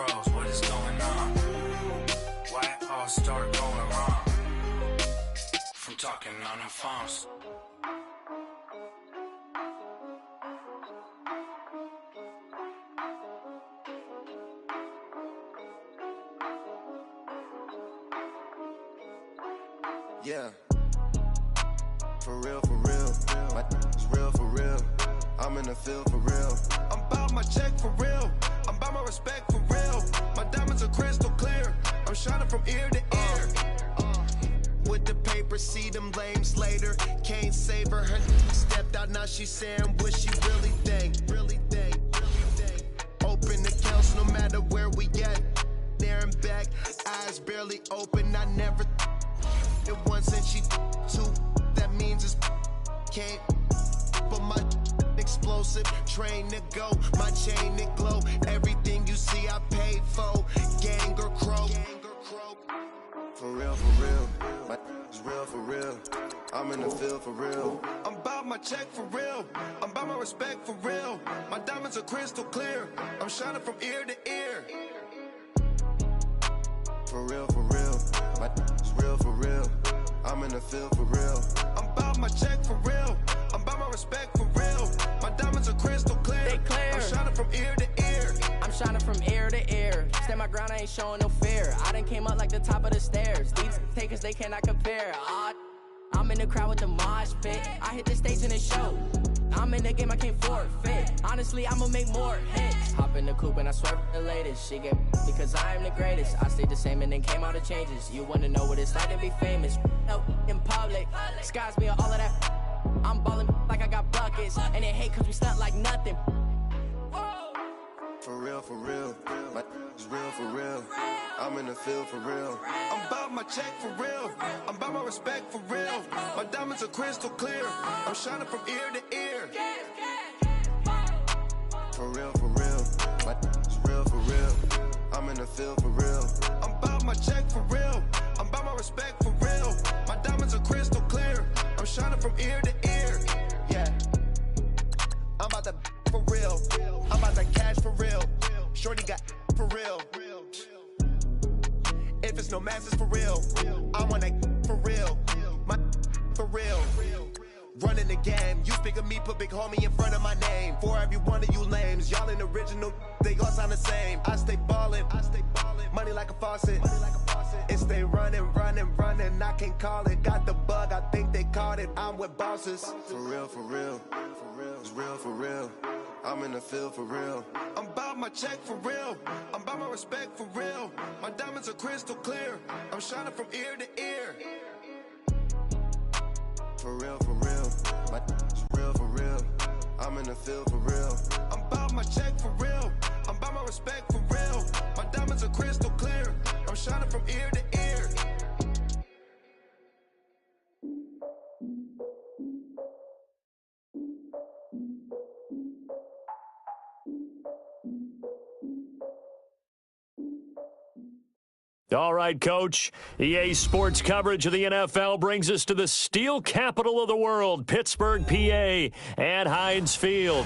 froze. What is going on? Why it all start going wrong? From talking on the phones. Yeah, for real, for real. My it's real, for real. I'm in the field for real. I'm about my check for real. I'm about my respect for real. My diamonds are crystal clear. I'm shining from ear to ear. With the paper, see them lames later. Can't save her. Her stepped out, now she's saying what she really think. Really think. Open accounts no matter where we at. There and back, eyes barely open. I never it once and she two. That means it's can't. But my explosive train to go. My chain it glow. Everything you see I paid for. Gang or croak. For real, for real. My it's real for real. I'm in the field for real. I'm about my check for real. I'm about my respect for real. My diamonds are crystal clear. I'm shining from ear to ear. For real, for real. My it's real for real. I'm in the field for real. I'm about my check for real. I'm about my respect for real. My diamonds are crystal clear. They clear. I'm shining from ear to ear. I'm shining from ear to ear. Stand my ground, I ain't showing no fear. I done came up like the top of the stairs. These takers, they cannot compare. I'm in the crowd with the mosh pit. I hit the stage in the show. I'm in the game, I can't forfeit. Honestly, I'ma make more hits. Hop in the coupe and I swerve the latest. She get because I am the greatest. I stayed the same and then came out of changes. You wanna know what it's like to be famous? No, in public, skies me all of that. I'm ballin' like I got buckets. And they hate cause we stunt like nothing. For real, for real. My it's real for real. I'm in the field for real. I'm about my check for real. I'm about my respect for real. My diamonds are crystal clear. I'm shining from ear to ear. For real, for real. My it's real for real. I'm in the field for real. I'm about my check for real. I'm about my respect for real. My diamonds are crystal clear. I'm shining from ear to ear. Yeah. I'm about to for real. I'm about to cash for real. Shorty got for real. If it's no masses for real, I want that for real. My for real. Running the game. You speak of me, put big homie in front of my name. For every one of you lames, y'all ain't original. They all sound the same. I stay ballin'. Money like a faucet. It stay running. I can't call it. Got the bug, I think they caught it. I'm with bosses. For real, for real. It's real for real. I'm in the field for real. I'm about my check for real. I'm about my respect for real. My diamonds are crystal clear. I'm shining from ear to ear. For real, for real. My it's real for real. I'm in the field for real. I'm about my check for real. I'm about my respect for real. My diamonds are crystal clear. I'm shining from ear to ear. All right, Coach. EA Sports coverage of the NFL brings us to the steel capital of the world, Pittsburgh, PA, at Heinz Field.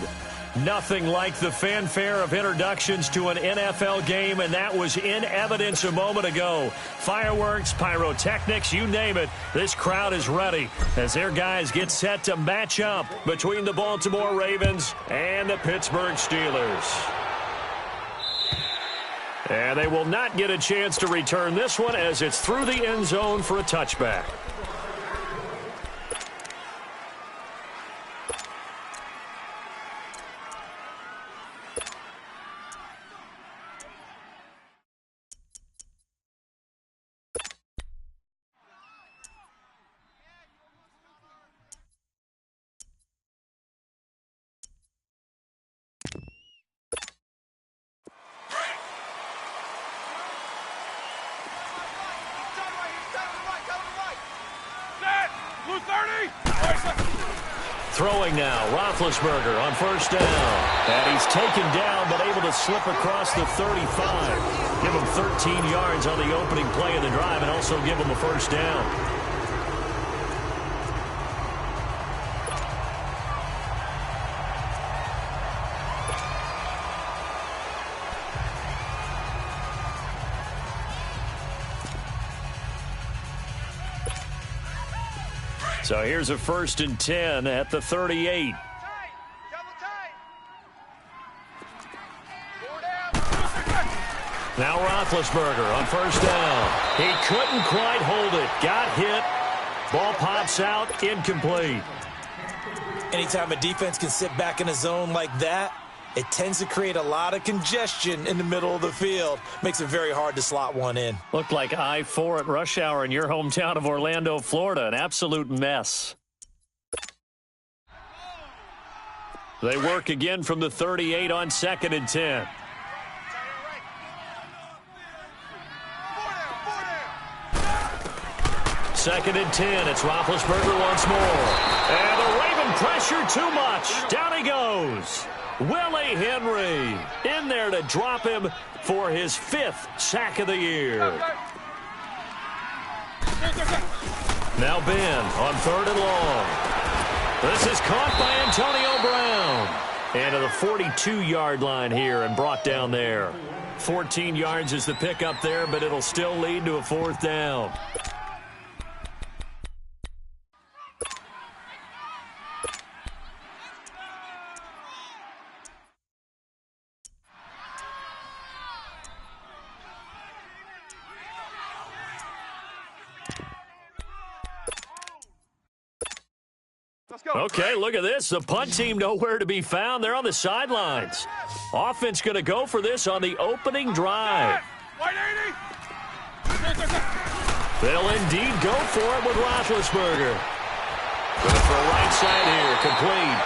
Nothing like the fanfare of introductions to an NFL game, and that was in evidence a moment ago. Fireworks, pyrotechnics, you name it. This crowd is ready as their guys get set to match up between the Baltimore Ravens and the Pittsburgh Steelers. And they will not get a chance to return this one as it's through the end zone for a touchback. Throwing now, Roethlisberger on first down. And he's taken down but able to slip across the 35. Give him 13 yards on the opening play of the drive and also give him a first down. So here's a 1st and 10 at the 38. Now Roethlisberger on 1st down. He couldn't quite hold it. Got hit. Ball pops out, incomplete. Anytime a defense can sit back in a zone like that, it tends to create a lot of congestion in the middle of the field. Makes it very hard to slot one in. Looked like I-4 at rush hour in your hometown of Orlando, Florida. An absolute mess. They work again from the 38 on 2nd and 10. Second and 10. It's Roethlisberger once more. And the Raven pressure too much. Down he goes. Willie Henry in there to drop him for his 5th sack of the year. Now Ben on 3rd and long. This is caught by Antonio Brown. And to the 42-yard line here and brought down there. 14 yards is the pickup there, but it'll still lead to a 4th down. Okay, look at this. The punt team nowhere to be found. They're on the sidelines. Offense going to go for this on the opening drive. They'll indeed go for it with Roethlisberger. Going for a right side here, complete.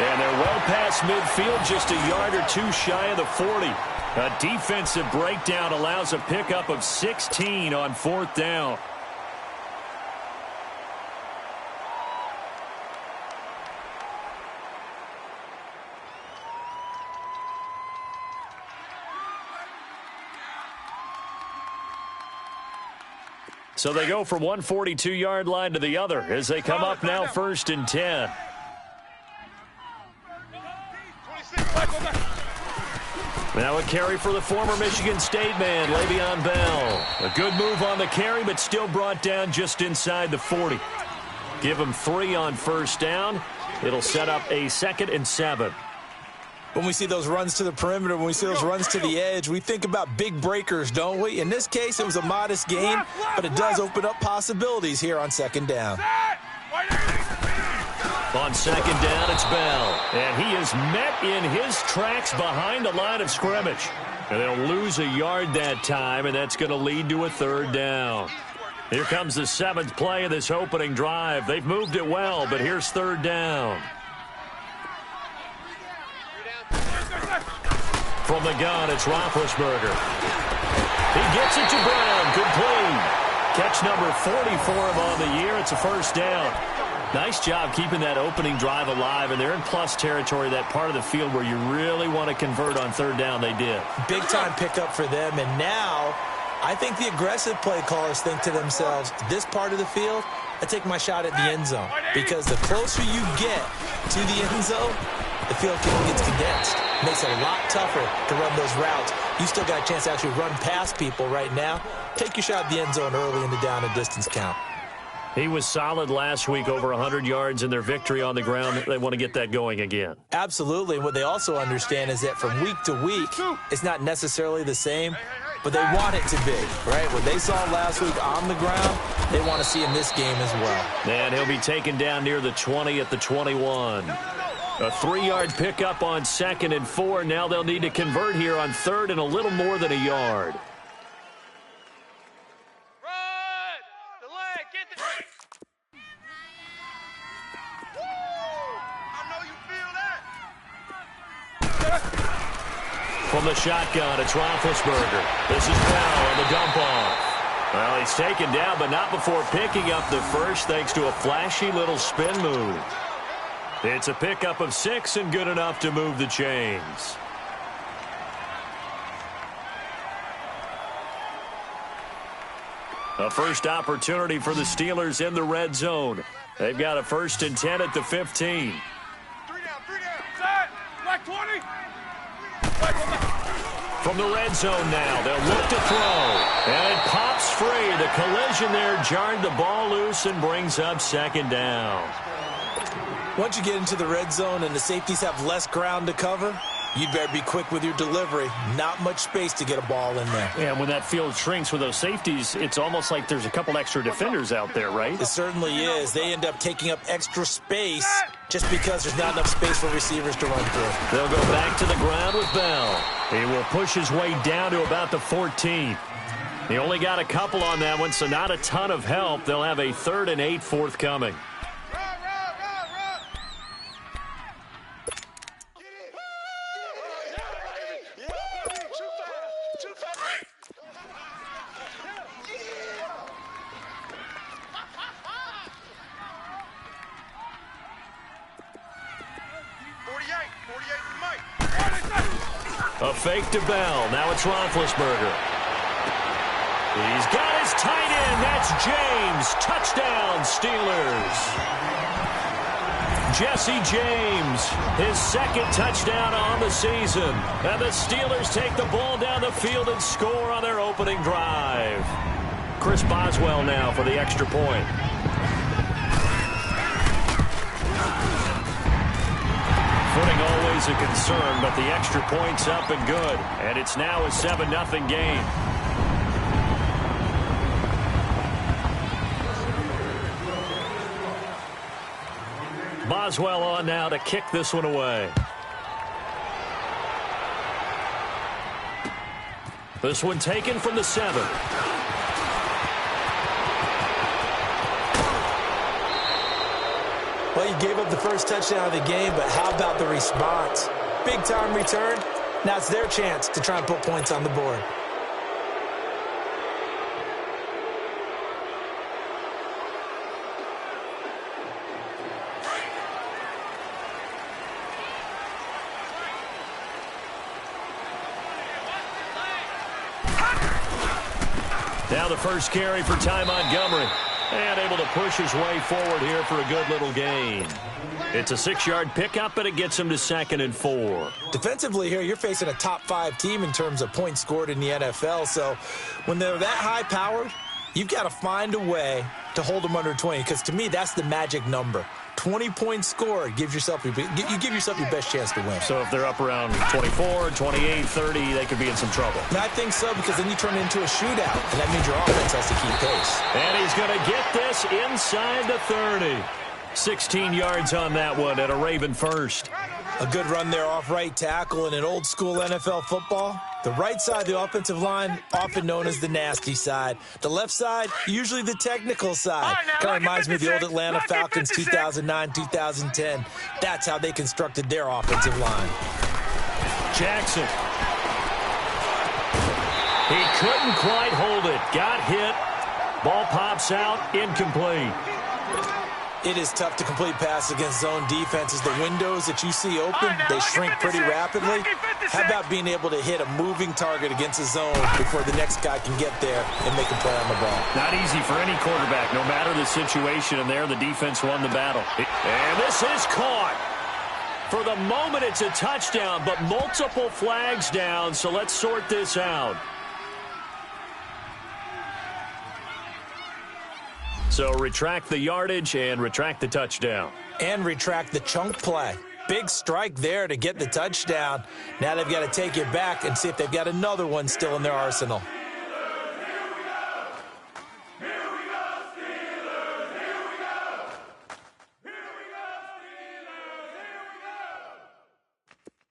And they're well past midfield, just a yard or two shy of the 40. A defensive breakdown allows a pickup of 16 on 4th down. So they go from one 42-yard line to the other as they come up now 1st and 10. Now a carry for the former Michigan State man, Le'Veon Bell. A good move on the carry, but still brought down just inside the 40. Give him 3 on 1st down. It'll set up a 2nd and 7. When we see those runs to the perimeter, when we see those runs to the edge, we think about big breakers, don't we? In this case, it was a modest gain, but it does open up possibilities here on 2nd down. On 2nd down, it's Bell. And he is met in his tracks behind the line of scrimmage. And they'll lose a yard that time, and that's going to lead to a 3rd down. Here comes the 7th play of this opening drive. They've moved it well, but here's 3rd down. From the gun, it's Roethlisberger. He gets it to Brown, complete. Catch number 40 for him on the year. It's a 1st down. Nice job keeping that opening drive alive, and they're in plus territory, that part of the field where you really want to convert on 3rd down. They did. Big-time pickup for them, and now I think the aggressive play callers think to themselves, this part of the field, I take my shot at the end zone, because the closer you get to the end zone, the field gets condensed. Makes it a lot tougher to run those routes. You still got a chance to actually run past people right now. Take your shot at the end zone early in the down and distance count. He was solid last week, over 100 yards in their victory on the ground. They want to get that going again. Absolutely. And what they also understand is that from week to week, it's not necessarily the same, but they want it to be, right? What they saw last week on the ground, they want to see in this game as well. And he'll be taken down near the 20 at the 21. A 3-yard pickup on 2nd and 4. Now they'll need to convert here on 3rd and a little more than a yard. From the shotgun, it's Roethlisberger. This is Bell on the dump off. Well, he's taken down, but not before picking up the first, thanks to a flashy little spin move. It's a pickup of 6 and good enough to move the chains. A first opportunity for the Steelers in the red zone. They've got a 1st and 10 at the 15. 3 down. Set. Black 20. From the red zone now, they'll look to throw. And it pops free. The collision there jarred the ball loose and brings up second down. Once you get into the red zone and the safeties have less ground to cover, you'd better be quick with your delivery. Not much space to get a ball in there. Yeah, and when that field shrinks with those safeties, it's almost like there's a couple extra defenders out there, right? It certainly is. They end up taking up extra space just because there's not enough space for receivers to run through. They'll go back to the ground with Bell. He will push his way down to about the 14. He only got a couple on that one, so not a ton of help. They'll have a 3rd and 8 forthcoming. A fake to Bell. Now it's Roethlisberger. He's got his tight end. That's James. Touchdown, Steelers. Jesse James, his 2nd touchdown on the season. And the Steelers take the ball down the field and score on their opening drive. Chris Boswell now for the extra point. Footing always a concern, but the extra point's up and good. And it's now a 7-0 game. Boswell on now to kick this one away. This one taken from the 7. Well, you gave up the first touchdown of the game, but how about the response? Big-time return. Now it's their chance to try and put points on the board. Now the first carry for Ty Montgomery. And able to push his way forward here for a good little gain. It's a 6-yard pickup, but it gets him to 2nd and 4. Defensively here, you're facing a top-5 team in terms of points scored in the NFL. So when they're that high-powered, you've got to find a way to hold them under 20. Because to me, that's the magic number. 20 points scored, you give yourself your best chance to win. So if they're up around 24, 28, 30, they could be in some trouble. And I think so, because then you turn it into a shootout, and that means your offense has to keep pace. And he's going to get this inside the 30. 16 yards on that one at a Raven first. A good run there off right tackle in an old-school NFL football. The right side, the offensive line, often known as the nasty side. The left side, usually the technical side. Kind of reminds me of the old Atlanta Falcons 2009, 2010. That's how they constructed their offensive line. Jackson. He couldn't quite hold it. Got hit. Ball pops out. Incomplete. It is tough to complete passes against zone defenses. The windows that you see open, they shrink pretty rapidly. How about being able to hit a moving target against a zone before the next guy can get there and make a play on the ball? Not easy for any quarterback, no matter the situation, and there the defense won the battle. And this is caught. For the moment, it's a touchdown, but multiple flags down, so let's sort this out. So retract the yardage and retract the touchdown. And retract the chunk play. Big strike there to get the touchdown. Now they've got to take it back and see if they've got another one still in their arsenal.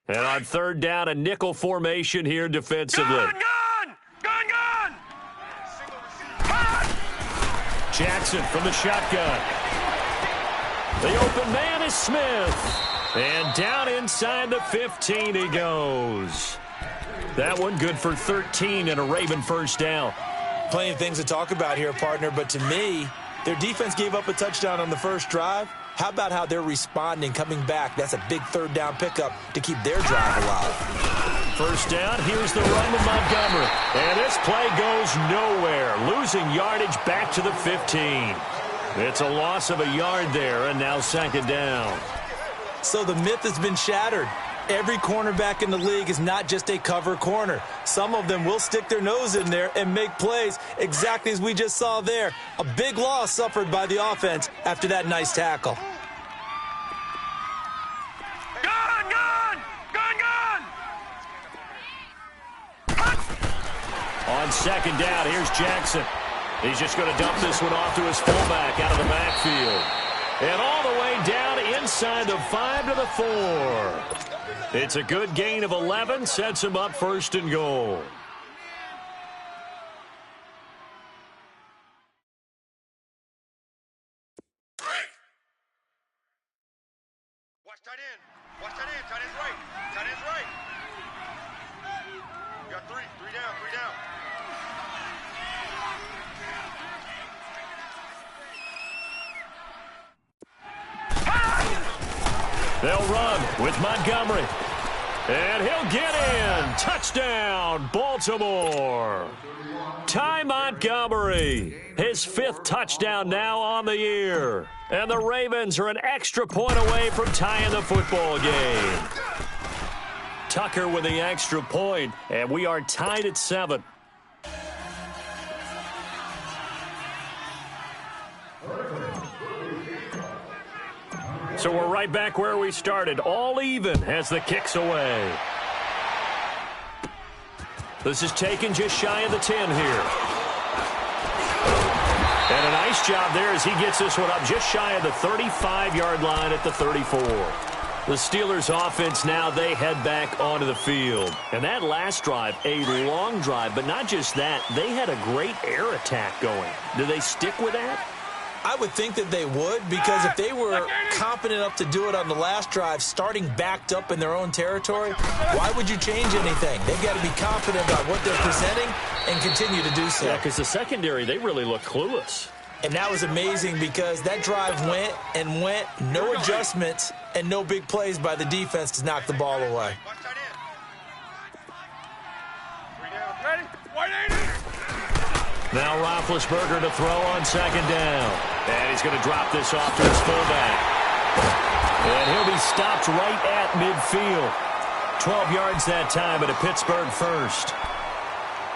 And on 3rd down, a nickel formation here defensively. Jackson from the shotgun. The open man is Smith. And down inside the 15 he goes. That one good for 13 and a Raven first down. Plenty of things to talk about here, partner, but to me, their defense gave up a touchdown on the first drive. How about how they're responding, coming back? That's a big 3rd down pickup to keep their drive alive. First down, here's the run with Montgomery. And this play goes nowhere. Losing yardage back to the 15. It's a loss of a yard there, and now 2nd down. So the myth has been shattered. Every cornerback in the league is not just a cover corner. Some of them will stick their nose in there and make plays exactly as we just saw there. A big loss suffered by the offense after that nice tackle. On second down, here's Jackson. He's just going to dump this one off to his fullback out of the backfield. And all the way down inside the 5 to the 4. It's a good gain of 11, sets him up first and goal. Watch tight end. Watch tight end. Tight end's right. Tight end's right. You got three. Three down. Three down. They'll run with Montgomery. And he'll get in. Touchdown, Baltimore. Ty Montgomery, his 5th touchdown now on the year. And the Ravens are an extra point away from tying the football game. Tucker with the extra point, and we are tied at 7. So we're right back where we started, all even as the kick's away. This is taken just shy of the 10 here. And a nice job there as he gets this one up just shy of the 35-yard line at the 34. The Steelers' offense now, they head back onto the field. And that last drive, a long drive, but not just that, they had a great air attack going. Do they stick with that? I would think that they would, because if they were confident enough to do it on the last drive, starting backed up in their own territory, why would you change anything? They've got to be confident about what they're presenting and continue to do so. Yeah, because the secondary, they really look clueless. And that was amazing because that drive went and went, no adjustments, and no big plays by the defense to knock the ball away. Watch tight end. Three down. Ready? 180. Now Roethlisberger to throw on second down. And he's going to drop this off to his fullback. And he'll be stopped right at midfield. 12 yards that time, but a Pittsburgh first.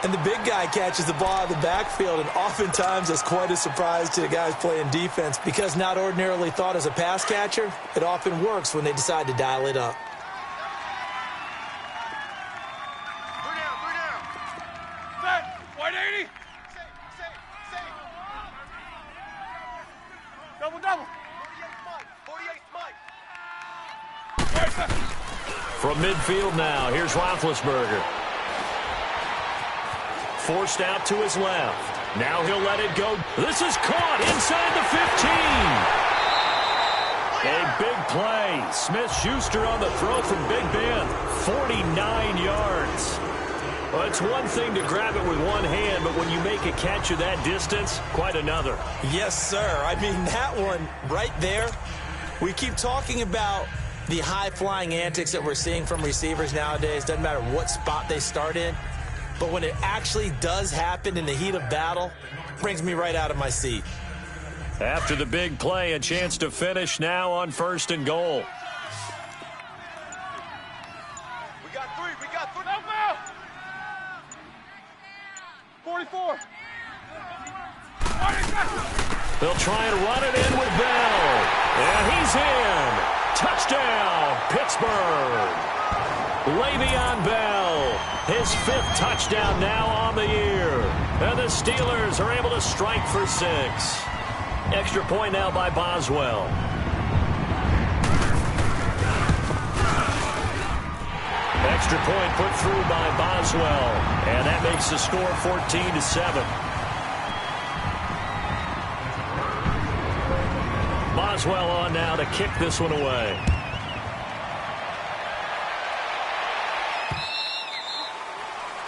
And the big guy catches the ball out of the backfield, and oftentimes that's quite a surprise to the guys playing defense because not ordinarily thought as a pass catcher, it often works when they decide to dial it up. Three down. Three down. Set. 180. Double, double. 48 Mike. From midfield now, here's Roethlisberger. Forced out to his left. Now he'll let it go. This is caught inside the 15. A big play. Smith-Schuster on the throw from Big Ben. 49 yards. Well, it's one thing to grab it with one hand, but when you make a catch of that distance, quite another. Yes, sir. I mean, that one right there, we keep talking about the high-flying antics that we're seeing from receivers nowadays. Doesn't matter what spot they start in. But when it actually does happen in the heat of battle, it brings me right out of my seat. After the big play, a chance to finish now on first and goal. We got three. We got three. No foul. 44. They'll try and run it in with Bell. And he's in. Touchdown, Pittsburgh. Le'Veon Bell, his 5th touchdown now on the year. And the Steelers are able to strike for 6. Extra point now by Boswell. Extra point put through by Boswell. And that makes the score 14-7. Boswell on now to kick this one away.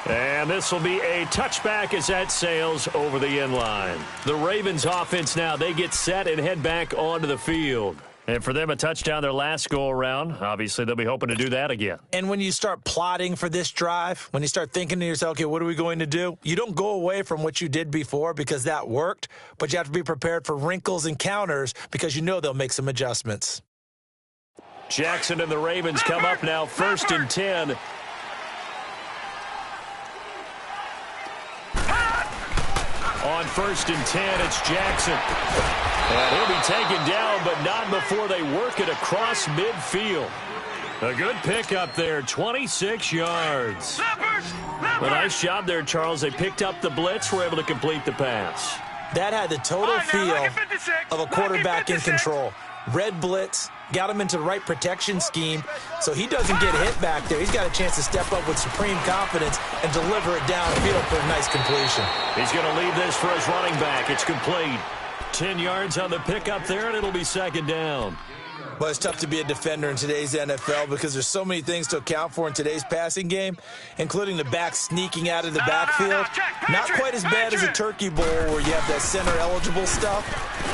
And this will be a touchback as that sails over the end line. The Ravens offense now, they get set and head back onto the field. And for them, a touchdown their last go-around. Obviously, they'll be hoping to do that again. And when you start plotting for this drive, when you start thinking to yourself, okay, what are we going to do? You don't go away from what you did before because that worked, but you have to be prepared for wrinkles and counters because you know they'll make some adjustments. Jackson and the Ravens come up now, 1st and 10. On 1st and 10, it's Jackson. And he'll be taken down, but not before they work it across midfield. A good pickup there, 26 yards. A nice job there, Charles. They picked up the blitz, were able to complete the pass. That had the total feel of a quarterback in control. Red blitz, got him into the right protection scheme, so he doesn't get hit back there. He's got a chance to step up with supreme confidence and deliver it downfield for a nice completion. He's going to leave this for his running back. It's complete. 10 yards on the pickup there, and it'll be 2nd down. Well, it's tough to be a defender in today's NFL because there's so many things to account for in today's passing game, including the back sneaking out of the backfield. Not quite as bad as a turkey bowl where you have that center-eligible stuff,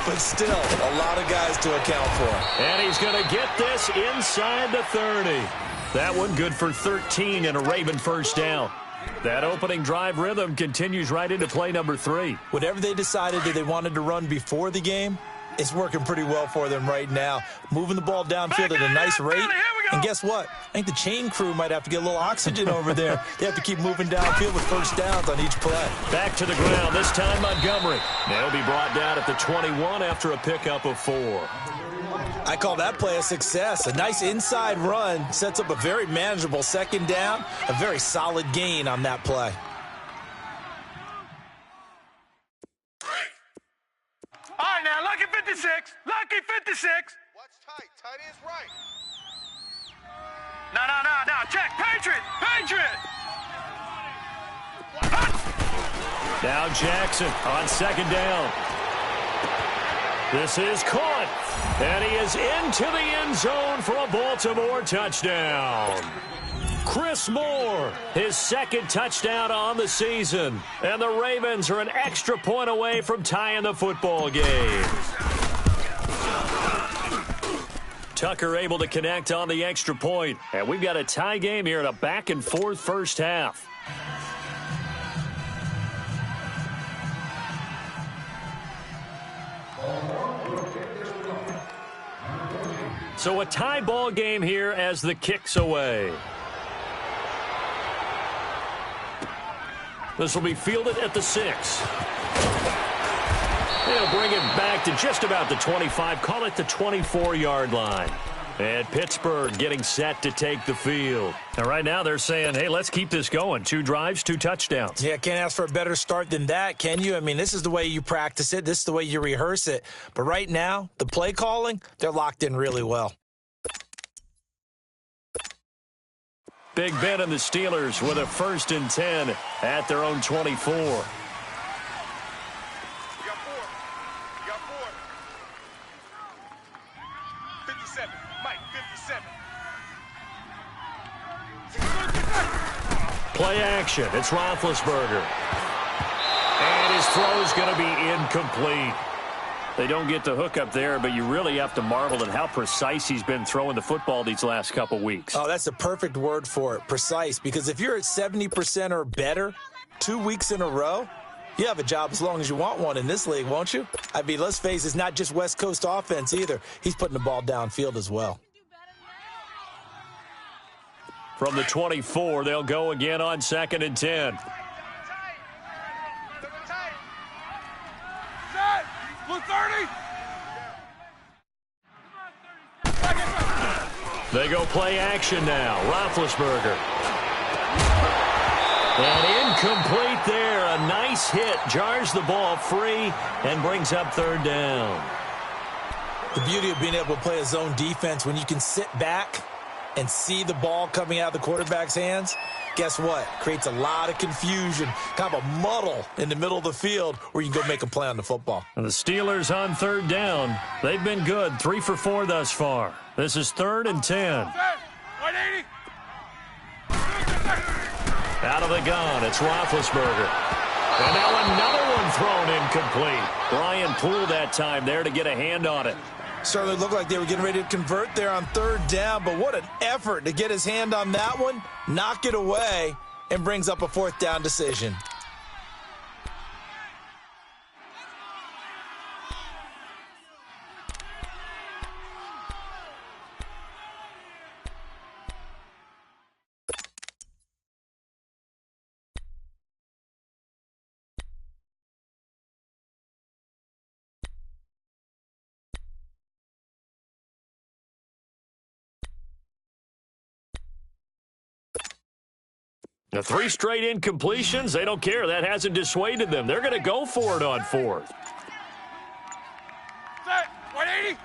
but still a lot of guys to account for. And he's going to get this inside the 30. That one good for 13 and a Raven 1st down. That opening drive rhythm continues right into play number 3. Whatever they decided that they wanted to run before the game, it's working pretty well for them right now. Moving the ball downfield at a nice rate. And guess what? I think the chain crew might have to get a little oxygen over there. They have to keep moving downfield with 1st downs on each play. Back to the ground, this time Montgomery. They'll be brought down at the 21 after a pickup of 4. I call that play a success. A nice inside run sets up a very manageable 2nd down. A very solid gain on that play. All right, now, lucky 56. Lucky 56. Watch tight. Tight end's right. No. Check. Patriot. Now Jackson on 2nd down. This is caught. And he is into the end zone for a Baltimore touchdown. Chris Moore, his 2nd touchdown on the season. And the Ravens are an extra point away from tying the football game. Tucker able to connect on the extra point. And we've got a tie game here in a back-and-forth 1st half. So a tie ball game here as the kick's away. This will be fielded at the 6. They'll bring it back to just about the 25, call it the 24-yard line. And Pittsburgh getting set to take the field. And right now they're saying, hey, let's keep this going. 2 drives, 2 touchdowns. Yeah, can't ask for a better start than that, can you? I mean, this is the way you practice it. This is the way you rehearse it. But right now, the play calling, they're locked in really well. Big Ben and the Steelers with a 1st and 10 at their own 24. You got 4. You got 4. 57. Mike, 57. Play action. It's Roethlisberger. And his throw is going to be incomplete. They don't get the hook up there, but you really have to marvel at how precise he's been throwing the football these last couple weeks. Oh, that's a perfect word for it, precise, because if you're at 70% or better 2 weeks in a row, you have a job as long as you want one in this league, won't you? I mean, let's face it, it's not just West Coast offense either. He's putting the ball downfield as well. From the 24, they'll go again on 2nd and 10. Blue 30. They go play action now. Roethlisberger. And incomplete there. A nice hit. Jars the ball free and brings up 3rd down. The beauty of being able to play a zone defense when you can sit back and see the ball coming out of the quarterback's hands, guess what? Creates a lot of confusion, kind of a muddle in the middle of the field where you can go make a play on the football. And the Steelers on 3rd down. They've been good, 3 for 4 thus far. This is 3rd and 10. 180. Out of the gun, it's Roethlisberger. And now another one thrown incomplete. Brian Poole that time there to get a hand on it. Certainly looked like they were getting ready to convert there on 3rd down, but what an effort to get his hand on that one, knock it away, and brings up a 4th down decision. The 3 straight incompletions, they don't care. That hasn't dissuaded them. They're going to go for it on 4th. 180.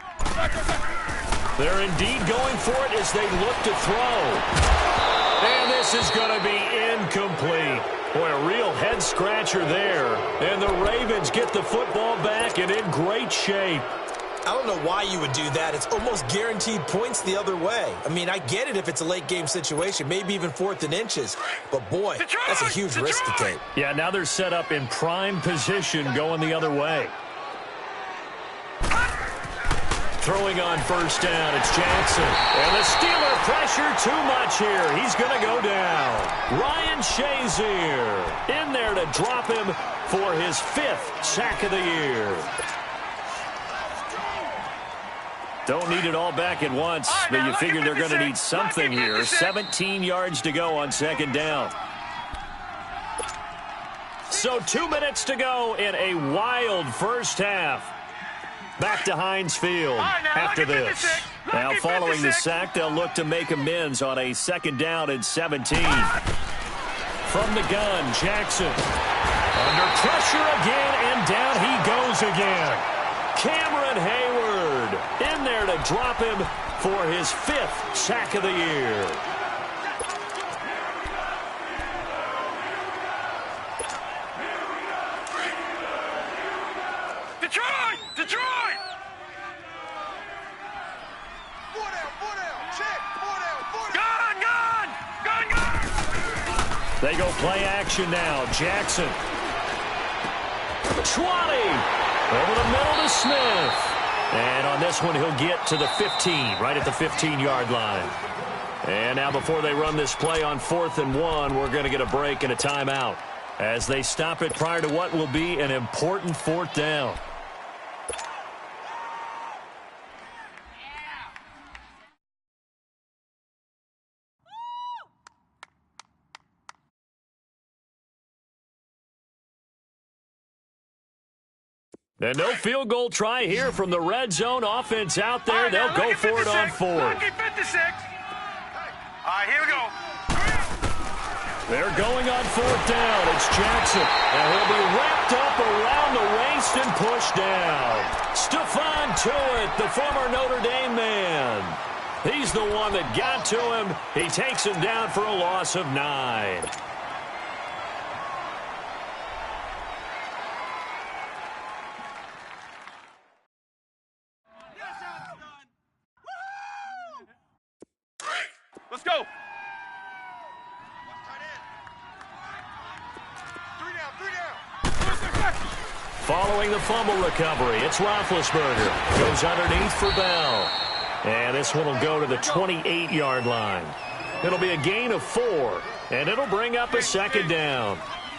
They're indeed going for it as they look to throw. And this is going to be incomplete. Boy, a real head-scratcher there. And the Ravens get the football back and in great shape. I don't know why you would do that. It's almost guaranteed points the other way. I mean, I get it if it's a late-game situation, maybe even 4th and inches. But, boy, that's a huge risk to take. Yeah, now they're set up in prime position going the other way. Throwing on 1st down, it's Jackson. And the Steeler pressure too much here. He's going to go down. Ryan Shazier in there to drop him for his 5th sack of the year. Don't need it all back at once, but you figure they're going to need something here. 17 yards to go on 2nd down. So 2 minutes to go in a wild first half. Back to Heinz Field after this. Now following the sack, they'll look to make amends on a 2nd down and 17. From the gun, Jackson. Under pressure again, and down he goes again. Cameron Hayward in there to drop him for his 5th sack of the year. Detroit! 4 down, check, 4 down. Gun! They go play action now. Jackson. 20. Over the middle to Smith. And on this one, he'll get to the 15, right at the 15-yard line. And now before they run this play on 4th and 1, we're going to get a break and a timeout as they stop it prior to what will be an important 4th down. And no field goal try here from the red zone offense out there. They'll go for it on 4th. All right, here we go. They're going on 4th down. It's Jackson. And he'll be wrapped up around the waist and pushed down. Stephon Tuitt, the former Notre Dame man. He's the one that got to him. He takes him down for a loss of 9. Let's go. 3 down. Following the fumble recovery, it's Roethlisberger. Goes underneath for Bell. And this one will go to the 28-yard line. It'll be a gain of 4, and it'll bring up a 2nd down.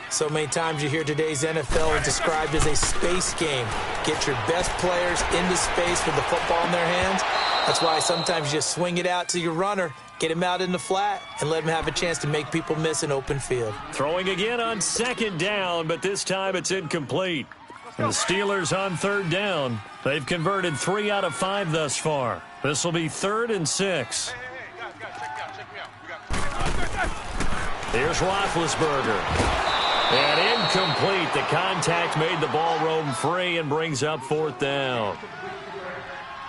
So many times you hear today's NFL described as a space game. Get your best players into space with the football in their hands. That's why sometimes you just swing it out to your runner, get him out in the flat, and let him have a chance to make people miss an open field. Throwing again on 2nd down, but this time it's incomplete. And the Steelers on 3rd down. They've converted 3 out of 5 thus far. This will be 3rd and 6. Hey, guys, check me out. Here's Roethlisberger. And incomplete. The contact made the ball roam free and brings up 4th down.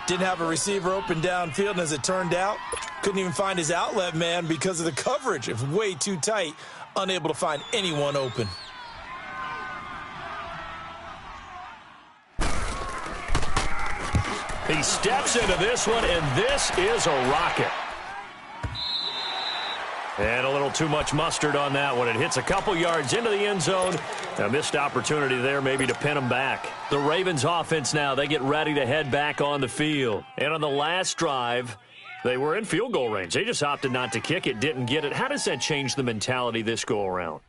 Didn't have a receiver open downfield, and as it turned out, couldn't even find his outlet man because of the coverage. It was way too tight, unable to find anyone open. He steps into this one, and this is a rocket. And a little too much mustard on that one. It hits a couple yards into the end zone. A missed opportunity there maybe to pin him back. The Ravens offense now, they get ready to head back on the field. And on the last drive, they were in field goal range. They just opted not to kick it, didn't get it. How does that change the mentality this go-around?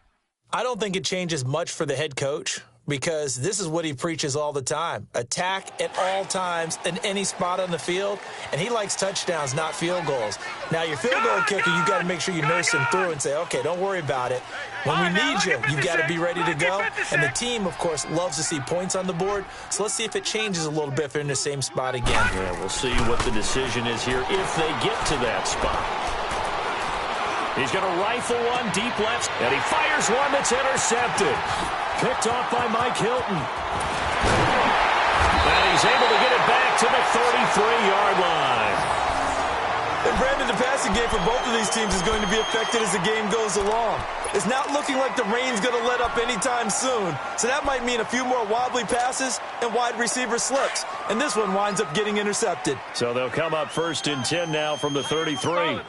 I don't think it changes much for the head coach, because this is what he preaches all the time. Attack at all times in any spot on the field, and he likes touchdowns, not field goals. Now, your field goal kicker, you got to make sure you nurse him through and say, okay, don't worry about it. When we need you, you've got to be ready to go. And the team, of course, loves to see points on the board. So let's see if it changes a little bit if they're in the same spot again. Yeah, we'll see what the decision is here if they get to that spot. He's going to rifle one deep left, and he fires one that's intercepted. Picked off by Mike Hilton. And he's able to get it back to the 33-yard line. And Brandon, the passing game for both of these teams is going to be affected as the game goes along. It's not looking like the rain's going to let up anytime soon. So that might mean a few more wobbly passes and wide receiver slips. And this one winds up getting intercepted. So they'll come up 1st and 10 now from the 33.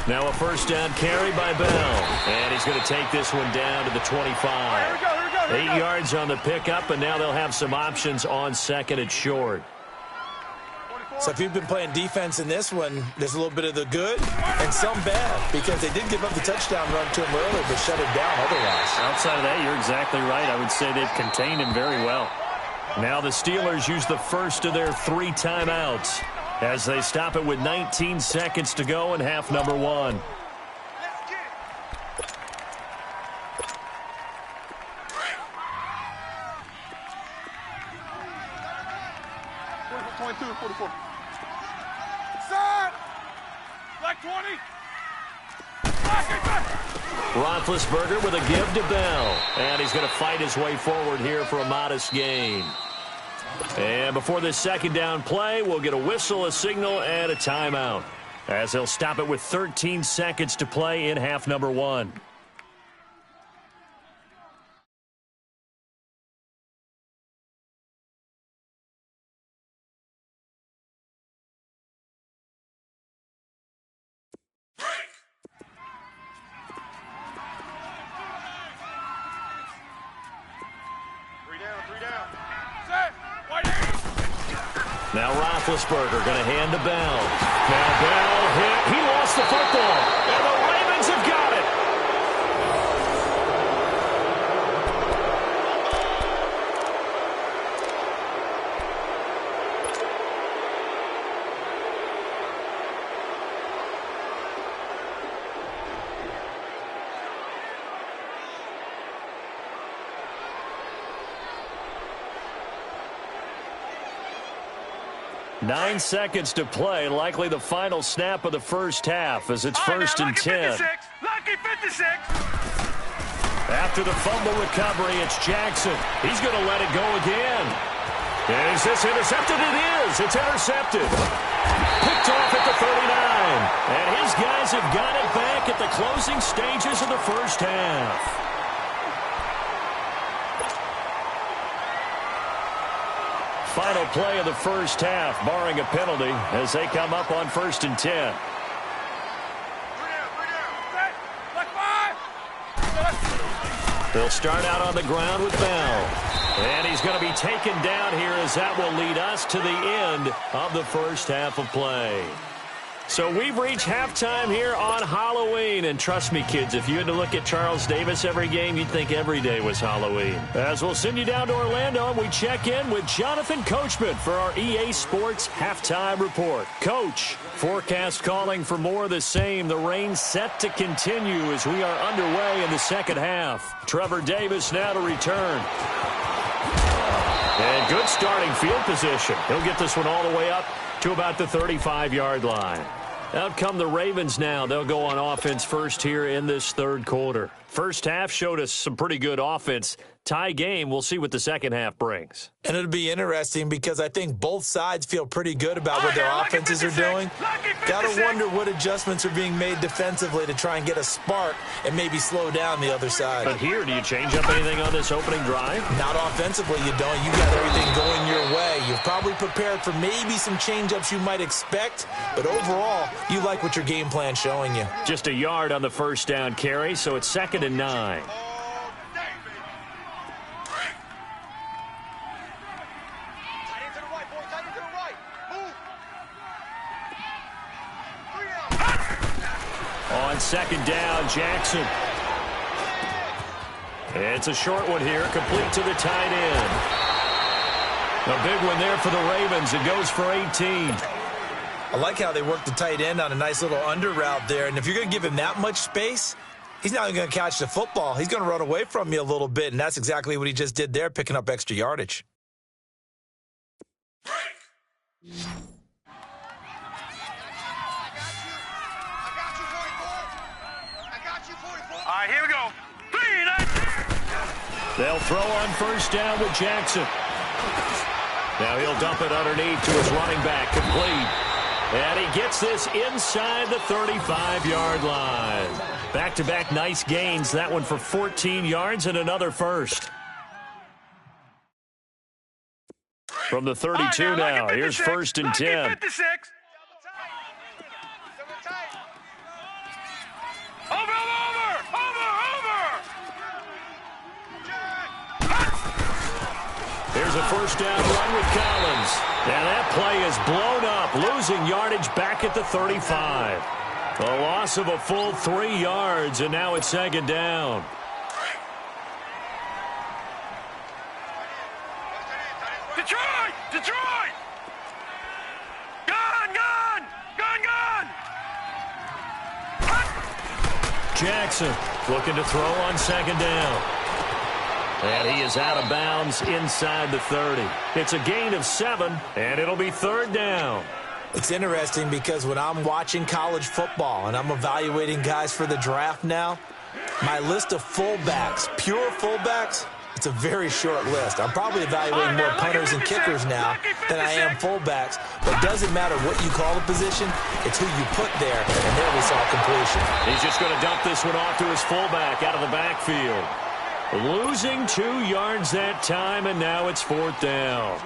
Now a 1st down carry by Bell. And he's going to take this one down to the 25. 8 yards on the pickup, and now they'll have some options on 2nd and short. So if you've been playing defense in this one, there's a little bit of the good and some bad, because they did give up the touchdown run to him earlier, but shut him down otherwise. Outside of that, you're exactly right. I would say they've contained him very well. Now the Steelers use the first of their 3 timeouts as they stop it with 19 seconds to go in half number 1. Roethlisberger with a give to Bell. And he's going to fight his way forward here for a modest gain. And before this 2nd down play, we'll get a whistle, a signal, and a timeout, as they'll stop it with 13 seconds to play in half number 1. Now Roethlisberger going to hand to Bell. Now Bell hit. He lost the football. And the Ravens have got it. Nine seconds to play, likely the final snap of the first half as it's 1st and 10. Lucky 56. After the fumble recovery, it's Jackson. He's going to let it go again. Is this intercepted? It is. It's intercepted. Picked off at the 39. And his guys have got it back at the closing stages of the first half. Final play of the first half, barring a penalty, as they come up on 1st and 10. They'll start out on the ground with Bell. And he's going to be taken down here, as that will lead us to the end of the first half of play. So we've reached halftime here on Halloween. And trust me, kids, if you had to look at Charles Davis every game, you'd think every day was Halloween. As we'll send you down to Orlando, and we check in with Jonathan Coachman for our EA Sports Halftime Report. Coach, forecast calling for more of the same. The rain set to continue as we are underway in the second half. Trevor Davis now to return. And good starting field position. He'll get this one all the way up to about the 35-yard line. Out come the Ravens now. They'll go on offense first here in this third quarter. First half showed us some pretty good offense. Tie game, we'll see what the second half brings. And it'll be interesting because I think both sides feel pretty good about what their offenses are doing. Got to wonder what adjustments are being made defensively to try and get a spark and maybe slow down the other side. But here, do you change up anything on this opening drive? Not offensively, you don't. You got everything going your way. You've probably prepared for maybe some change-ups you might expect, but overall, you like what your game plan's showing you. Just a yard on the first down carry, so it's 2nd and 9. On 2nd down, Jackson. It's a short one here, complete to the tight end. A big one there for the Ravens. It goes for 18. I like how they work the tight end on a nice little under route there. And if you're going to give him that much space, he's not going to catch the football. He's going to run away from you a little bit, and that's exactly what he just did there, picking up extra yardage. All right, here we go. They'll throw on first down with Jackson. Now he'll dump it underneath to his running back, complete. And he gets this inside the 35-yard line. Back-to-back nice gains. That one for 14 yards and another first. From the 32 right, now, here's first and 10. 56. Over. Here's a first down run with Collins. And that play is blown up, losing yardage back at the 35. A loss of a full 3 yards, and now it's second down. Detroit! Gone! Jackson looking to throw on second down. And he is out of bounds inside the 30. It's a gain of 7, and it'll be third down. It's interesting because when I'm watching college football and I'm evaluating guys for the draft now, my list of fullbacks, pure fullbacks, it's a very short list. I'm probably evaluating more punters and kickers now than I am fullbacks. But it doesn't matter what you call the position, it's who you put there, and there we saw completion. He's just going to dump this one off to his fullback out of the backfield. Losing 2 yards that time, and now it's fourth down.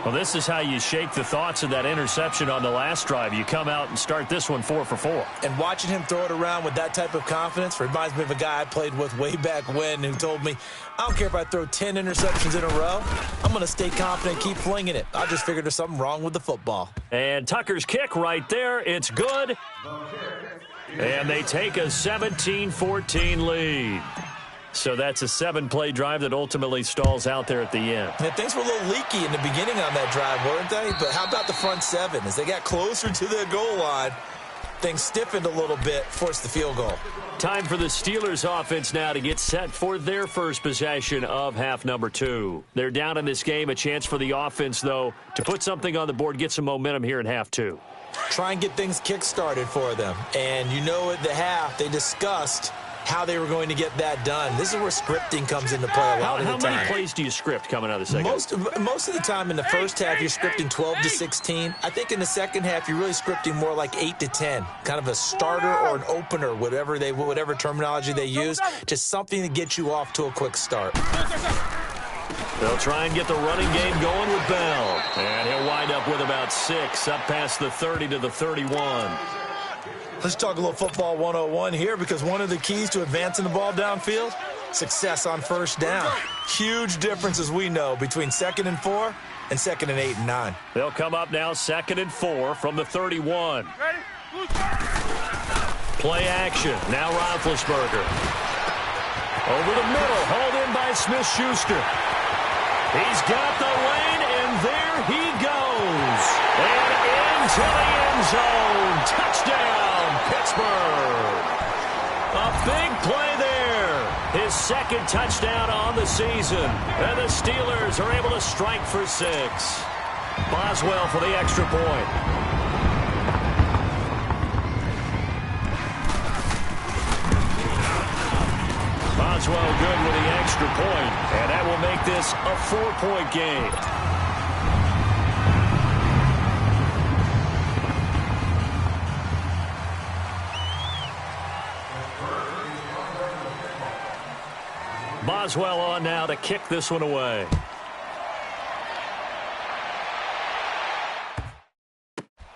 Well, this is how you shake the thoughts of that interception on the last drive. You come out and start this one 4 for 4. And watching him throw it around with that type of confidence reminds me of a guy I played with way back when who told me, I don't care if I throw 10 interceptions in a row. I'm going to stay confident, keep flinging it. I just figured there's something wrong with the football. And Tucker's kick right there. It's good. And they take a 17-14 lead. So that's a 7-play drive that ultimately stalls out there at the end. And things were a little leaky in the beginning on that drive, weren't they? But how about the front 7? As they got closer to the goal line, things stiffened a little bit, forced the field goal. Time for the Steelers offense now to get set for their first possession of half number 2. They're down in this game. A chance for the offense, though, to put something on the board, get some momentum here in half 2. Try and get things kick-started for them. And you know at the half, they discussed how they were going to get that done. This is where scripting comes into play a lot of the time. How many plays do you script coming out of the second? Most of the time in the first half, you're scripting 12 to 16. I think in the second half, you're really scripting more like 8 to 10. Kind of a starter or an opener, whatever terminology they use. Just something to get you off to a quick start. They'll try and get the running game going with Bell. And he'll wind up with about 6 up past the 30 to the 31. Let's talk a little football 101 here, because one of the keys to advancing the ball downfield, success on first down. Huge difference, as we know, between 2nd and 4 and 2nd and 8 and 9. They'll come up now 2nd and 4 from the 31. Play action. Now Roethlisberger. Over the middle. Hauled in by Smith-Schuster. He's got the lane, and there he goes. And into the end zone. Touchdown. Pittsburgh. A big play there. His second touchdown on the season. And the Steelers are able to strike for 6. Boswell for the extra point. Boswell good with the extra point. And that will make this a 4-point game. Boswell on now to kick this one away.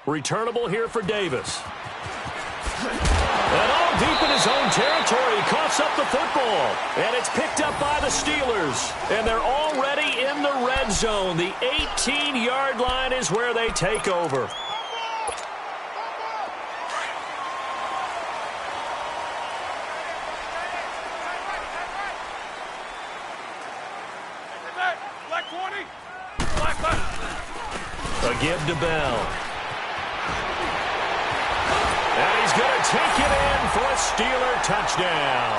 Returnable here for Davis. And all deep in his own territory, he coughs up the football. And it's picked up by the Steelers. And they're already in the red zone. The 18-yard line is where they take over. A give to Bell. And he's going to take it in for a Steeler touchdown.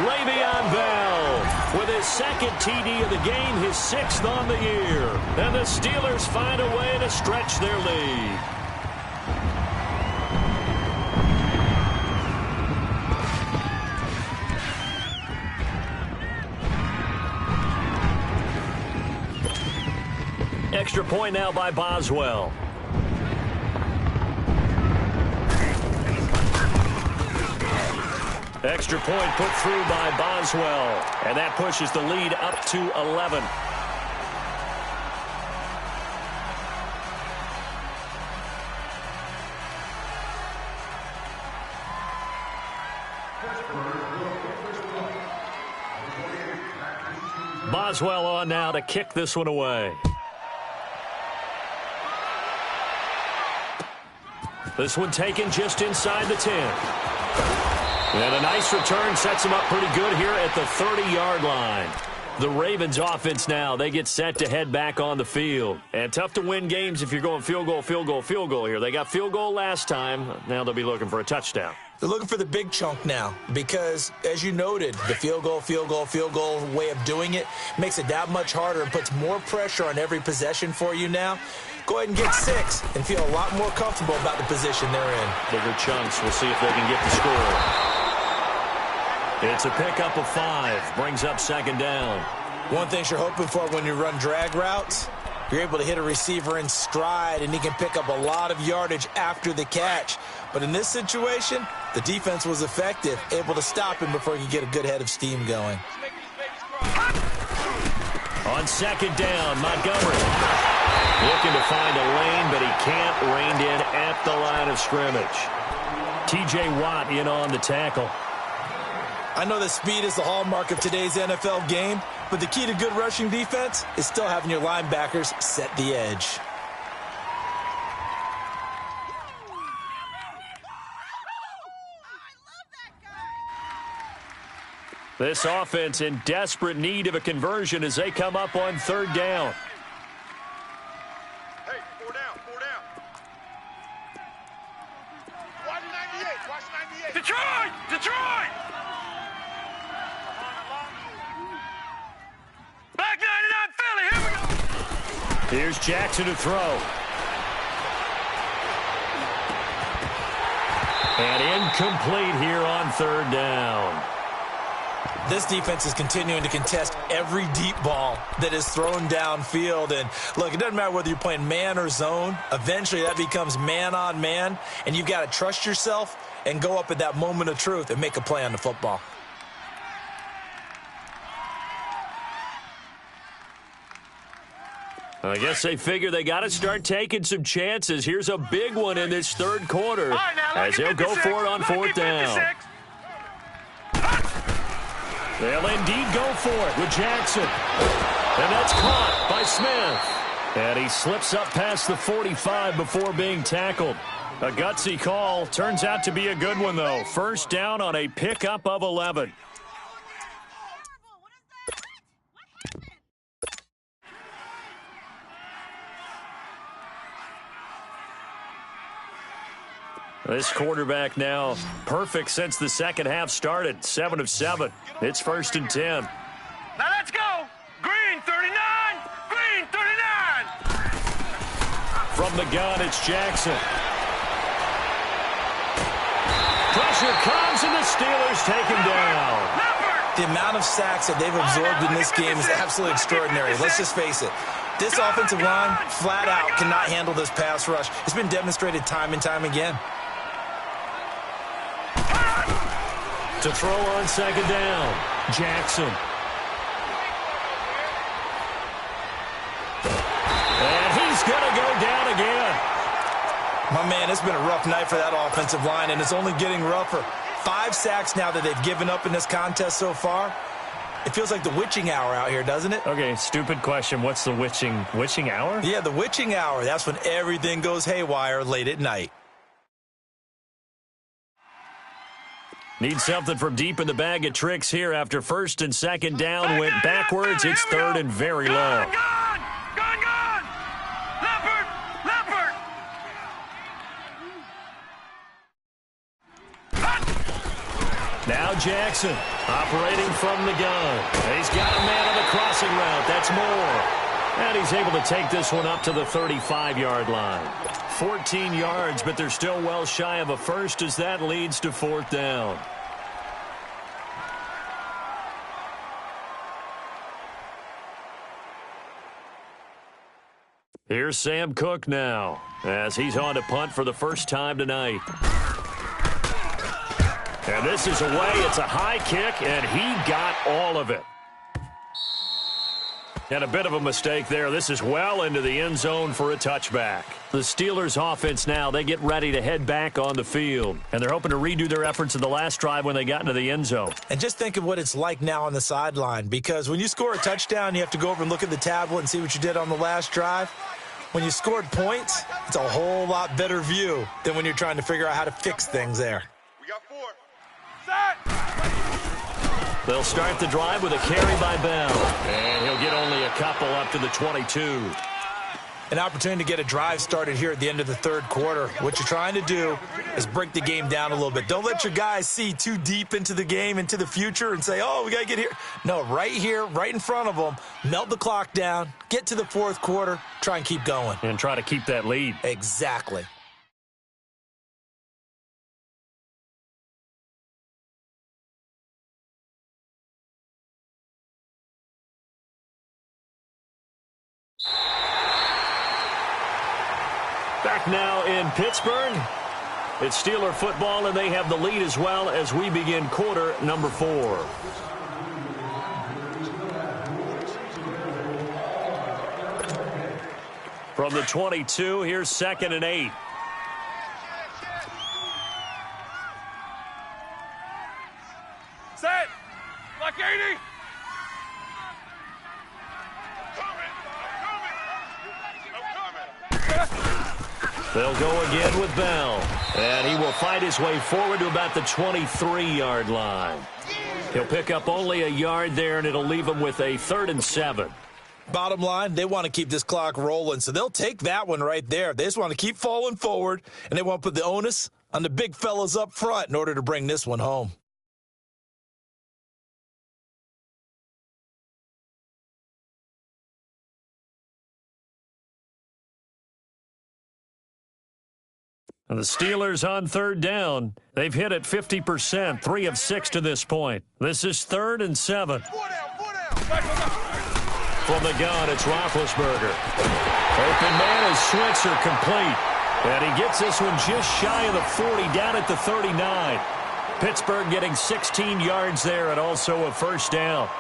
Le'Veon Bell with his second TD of the game, his 6th on the year. And the Steelers find a way to stretch their lead. Extra point now by Boswell. Extra point put through by Boswell. And that pushes the lead up to 11. Boswell on now to kick this one away. This one taken just inside the 10. And a nice return sets him up pretty good here at the 30-yard line. The Ravens offense now, they get set to head back on the field. And tough to win games if you're going field goal, field goal, field goal here. They got field goal last time. Now they'll be looking for a touchdown. They're looking for the big chunk now because, as you noted, the field goal, field goal, field goal way of doing it makes it that much harder and puts more pressure on every possession for you now. Go ahead and get 6 and feel a lot more comfortable about the position they're in. Bigger chunks. We'll see if they can get the score. It's a pickup of 5. Brings up 2nd down. One thing you're hoping for when you run drag routes, you're able to hit a receiver in stride, and he can pick up a lot of yardage after the catch. But in this situation, the defense was effective, able to stop him before he could get a good head of steam going. On 2nd down, Montgomery looking to find a lane, but he can't. Reined in at the line of scrimmage. T.J. Watt in on the tackle. I know that speed is the hallmark of today's NFL game, but the key to good rushing defense is still having your linebackers set the edge. This offense in desperate need of a conversion as they come up on 3rd down. Hey, 4 down, 4 down. Watch 98, watch 98. Detroit! Detroit! Back 99 Philly, here we go! Here's Jackson to throw. And incomplete here on 3rd down. This defense is continuing to contest every deep ball that is thrown downfield. And, look, it doesn't matter whether you're playing man or zone. Eventually that becomes man on man, and you've got to trust yourself and go up at that moment of truth and make a play on the football. I guess they figure they got to start taking some chances. Here's a big one in this 3rd quarter Right, now, as he'll go for it on 4th down. They'll indeed go for it with Jackson. And that's caught by Smith. And he slips up past the 45 before being tackled. A gutsy call. Turns out to be a good one, though. 1st down on a pickup of 11. This quarterback now perfect since the 2nd half started. 7 of 7. It's 1st and 10. Now let's go! Green 39! Green 39! From the gun, it's Jackson. Pressure comes, and the Steelers take him down. The amount of sacks that they've absorbed in this game is absolutely extraordinary. Let's just face it. This offensive line, flat out, cannot handle this pass rush. It's been demonstrated time and time again. To throw on 2nd down, Jackson. And he's going to go down again. My man, it's been a rough night for that offensive line, and it's only getting rougher. 5 sacks now that they've given up in this contest so far. It feels like the witching hour out here, doesn't it? Okay, stupid question. What's the witching hour? Yeah, the witching hour. That's when everything goes haywire late at night. Need something from deep in the bag of tricks here after 1st and 2nd down. Went backwards. It's 3rd and very low. Gone! Leopard! Leopard! Now Jackson operating from the gun. He's got a man on the crossing route. That's Moore. And he's able to take this one up to the 35-yard line. 14 yards, but they're still well shy of a first as that leads to 4th down. Here's Sam Cook now as he's on to punt for the first time tonight. And this is away. It's a high kick, and he got all of it. And a bit of a mistake there. This is well into the end zone for a touchback. The Steelers offense now, they get ready to head back on the field. And they're hoping to redo their efforts in the last drive when they got into the end zone. And just think of what it's like now on the sideline, because when you score a touchdown, you have to go over and look at the tablet and see what you did on the last drive. When you scored points, it's a whole lot better view than when you're trying to figure out how to fix things there. We got 4. They'll start the drive with a carry by Bell. And he'll get only a couple up to the 22. An opportunity to get a drive started here at the end of the third quarter. What you're trying to do is break the game down a little bit. Don't let your guys see too deep into the game, into the future, and say, oh, we got to get here. No, right here, right in front of them, melt the clock down, get to the fourth quarter, try and keep going. And try to keep that lead. Exactly. Back now in Pittsburgh. It's Steeler football, and they have the lead as well as we begin quarter number 4. From the 22, here's 2nd and 8. Set. Like 80. They'll go again with Bell. And he will fight his way forward to about the 23-yard line. He'll pick up only a yard there, and it'll leave him with a 3rd and 7. Bottom line, they want to keep this clock rolling, so they'll take that one right there. They just want to keep falling forward, and they want to put the onus on the big fellas up front in order to bring this one home. And the Steelers on 3rd down. They've hit it 50%, 3 of 6 to this point. This is 3rd and 7. From the gun, it's Roethlisberger. Open man is Switzer, complete. And he gets this one just shy of the 40, down at the 39. Pittsburgh getting 16 yards there and also a 1st down.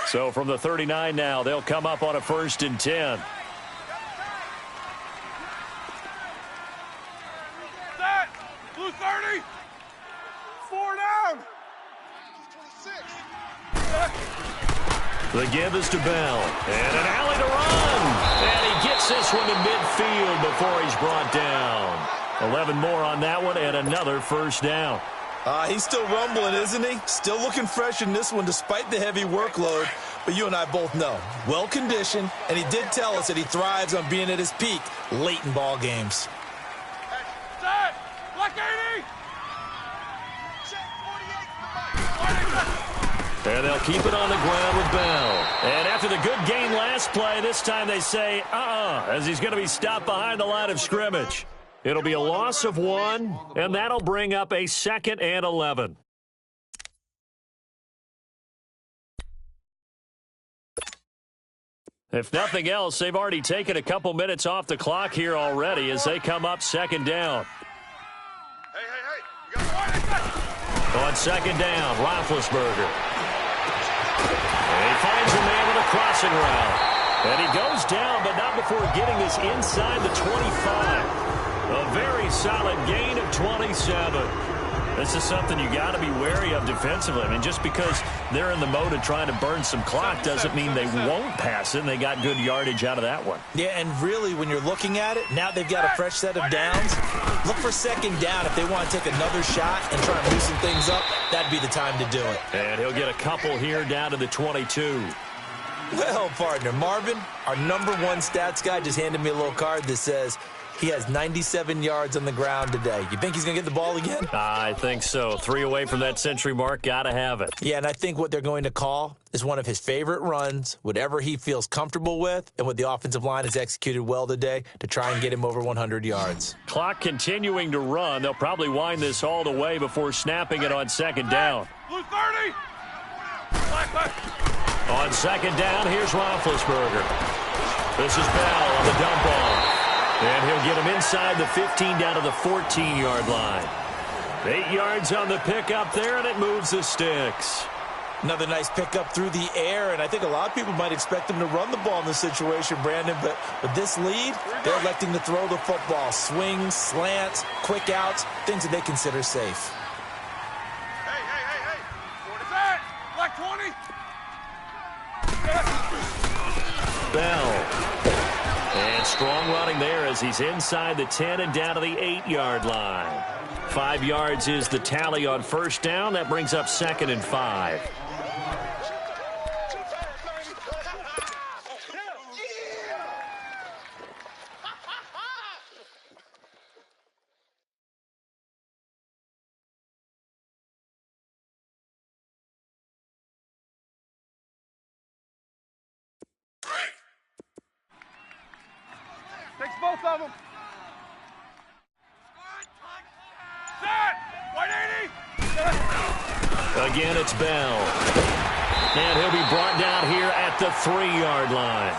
So from the 39 now, they'll come up on a 1st and 10. Set. Blue 30. 4 down. 26. The give is to Bell. And an alley to run. And he gets this one to midfield before he's brought down. 11 more on that one and another 1st down. He's still rumbling, isn't he? Still looking fresh in this one despite the heavy workload. But you and I both know, well-conditioned, and he did tell us that he thrives on being at his peak late in ball games. Set. Like 80. And they'll keep it on the ground with Bell. And after the good gain last play, this time they say, as he's going to be stopped behind the line of scrimmage. It'll be a loss of 1, and that'll bring up a 2nd and 11. If nothing else, they've already taken a couple minutes off the clock here already as they come up 2nd down. Hey. You got one. On 2nd down, Roethlisberger. And he finds a man with a crossing route. And he goes down, but not before getting this inside the 25. A very solid gain of 27. This is something you got to be wary of defensively. I mean, just because they're in the mode of trying to burn some clock doesn't mean they won't pass it, and they got good yardage out of that one. Yeah, and really, when you're looking at it, now they've got a fresh set of downs. Look for second down. If they want to take another shot and try and loosen things up, that'd be the time to do it. And he'll get a couple here down to the 22. Well, partner, Marvin, our number one stats guy, just handed me a little card that says he has 97 yards on the ground today. You think he's going to get the ball again? I think so. 3 away from that century mark. Got to have it. Yeah, and I think what they're going to call is one of his favorite runs, whatever he feels comfortable with, and what the offensive line has executed well today to try and get him over 100 yards. Clock continuing to run. They'll probably wind this all the way before snapping it on second down. Blue 30. On second down, here's Roethlisberger. This is Bell on the dump off. And he'll get him inside the 15 down to the 14-yard line. 8 yards on the pickup there, and it moves the sticks. Another nice pickup through the air, and I think a lot of people might expect him to run the ball in this situation, Brandon, but with this lead, they're electing to throw the football. Swings, slants, quick outs, things that they consider safe. Hey. What is that? Black 20. Bell. And strong running there as he's inside the 10 and down to the 8-yard line. 5 yards is the tally on first down. That brings up 2nd and 5. Takes both of them. Set. 180. Again, it's Bell. And he'll be brought down here at the 3-yard line.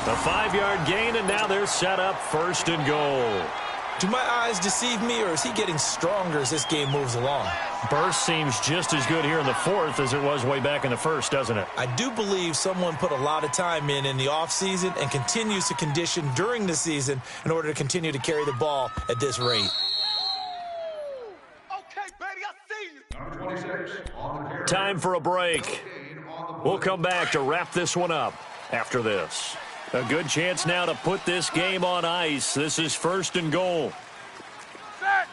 A 5-yard gain, and now they're set up 1st and goal. Do my eyes deceive me, or is he getting stronger as this game moves along? Burst seems just as good here in the 4th as it was way back in the 1st, doesn't it? I do believe someone put a lot of time in the offseason and continues to condition during the season in order to continue to carry the ball at this rate. Okay, baby, I see you. Time for a break. We'll come back to wrap this one up after this. A good chance now to put this game on ice. This is 1st and goal. Set.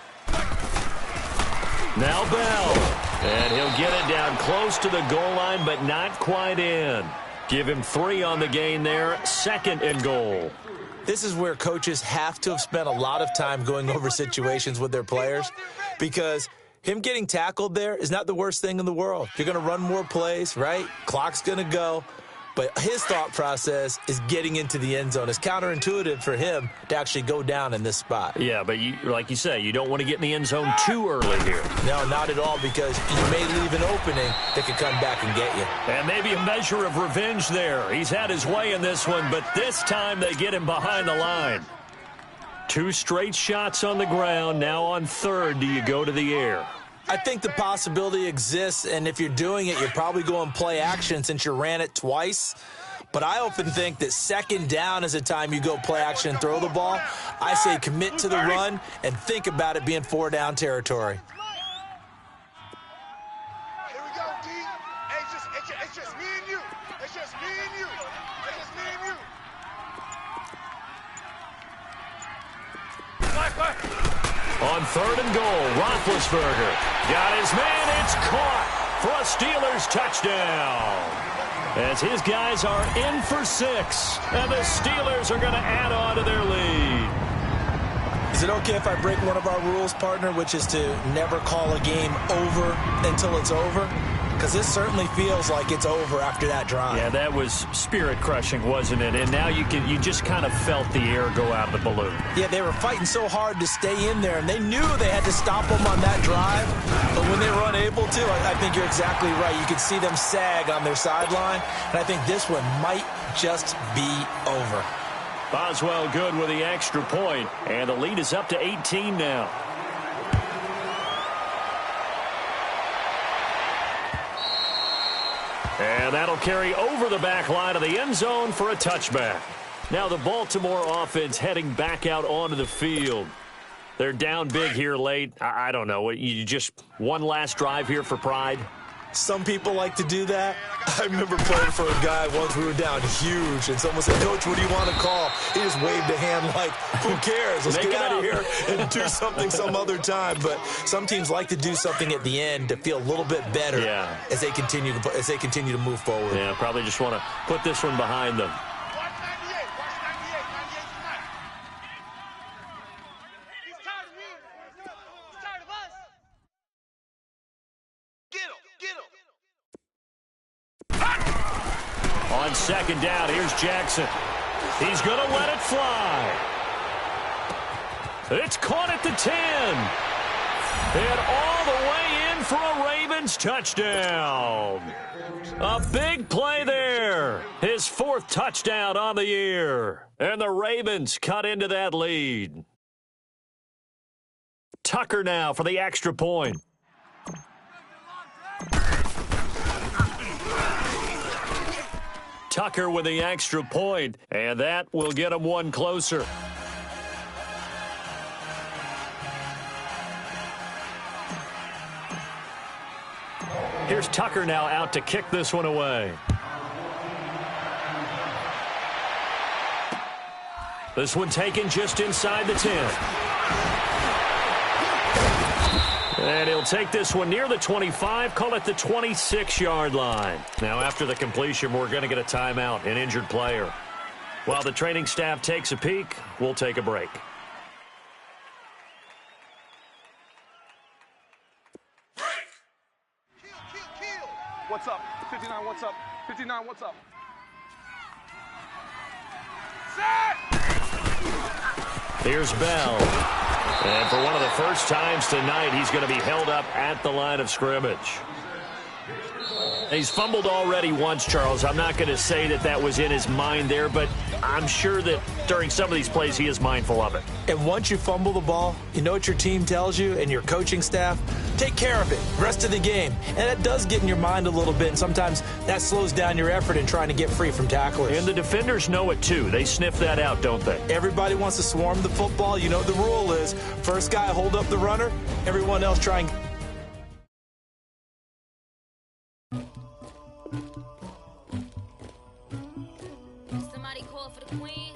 Now Bell. And he'll get it down close to the goal line, but not quite in. Give him 3 on the gain there. 2nd and goal. This is where coaches have to have spent a lot of time going over situations with their players, because him getting tackled there is not the worst thing in the world. You're going to run more plays, right? Clock's going to go. But his thought process is getting into the end zone. It's counterintuitive for him to actually go down in this spot. Yeah, but like you say, you don't want to get in the end zone too early here. No, not at all, because you may leave an opening that could come back and get you. And maybe a measure of revenge there. He's had his way in this one, but this time they get him behind the line. 2 straight shots on the ground. Now on 3rd, do you go to the air? I think the possibility exists, and if you're doing it, you're probably going play action since you ran it twice. But I often think that 2nd down is a time you go play action and throw the ball. I say commit to the run and think about it being 4-down territory. Here we go, D. It's just me and you. It's just me and you. It's just me and you. Black. On 3rd and goal, Roethlisberger got his man. It's caught for a Steelers touchdown. As his guys are in for 6, and the Steelers are going to add on to their lead. Is it okay if I break one of our rules, partner, which is to never call a game over until it's over? Because this certainly feels like it's over after that drive. Yeah, that was spirit-crushing, wasn't it? And now you just kind of felt the air go out of the balloon. Yeah, they were fighting so hard to stay in there, and they knew they had to stop them on that drive. But when they were unable to, I think you're exactly right. You could see them sag on their sideline, and I think this one might just be over. Boswell good with the extra point, and the lead is up to 18 now. And that'll carry over the back line of the end zone for a touchback. Now the Baltimore offense heading back out onto the field. They're down big here late. I don't know. You just one last drive here for pride? Some people like to do that. I remember playing for a guy once. We were down huge, and someone said, "Coach, what do you want to call?" He just waved a hand like, "Who cares? Let's get out of here and do something some other time." But some teams like to do something at the end to feel a little bit better as they continue to move forward. Yeah, probably just want to put this one behind them. Watch 98. Watch 98. 98 tonight. He's tired of me. He's tired of us. Get him. Get him. On second down, here's Jackson. He's going to let it fly. It's caught at the 10. And all the way in for a Ravens touchdown. A big play there. His 4th touchdown on the year. And the Ravens cut into that lead. Tucker now for the extra point. Tucker with the extra point, and that will get him one closer. Here's Tucker now out to kick this one away. This one taken just inside the 10. And he'll take this one near the 25, call it the 26-yard line. Now, after the completion, we're going to get a timeout, an injured player. While the training staff takes a peek, we'll take a break. Kill. What's up? 59, what's up? 59, what's up? Set! Here's Bell. And for one of the first times tonight, he's going to be held up at the line of scrimmage. He's fumbled already once, Charles. I'm not going to say that was in his mind there, but I'm sure that during some of these plays he is mindful of it. And once you fumble the ball, you know what your team tells you and your coaching staff? Take care of it, rest of the game. And that does get in your mind a little bit, and sometimes that slows down your effort in trying to get free from tacklers. And the defenders know it too. They sniff that out, don't they? Everybody wants to swarm the football. You know what the rule is. First guy hold up the runner, everyone else try and... Somebody call for the queen.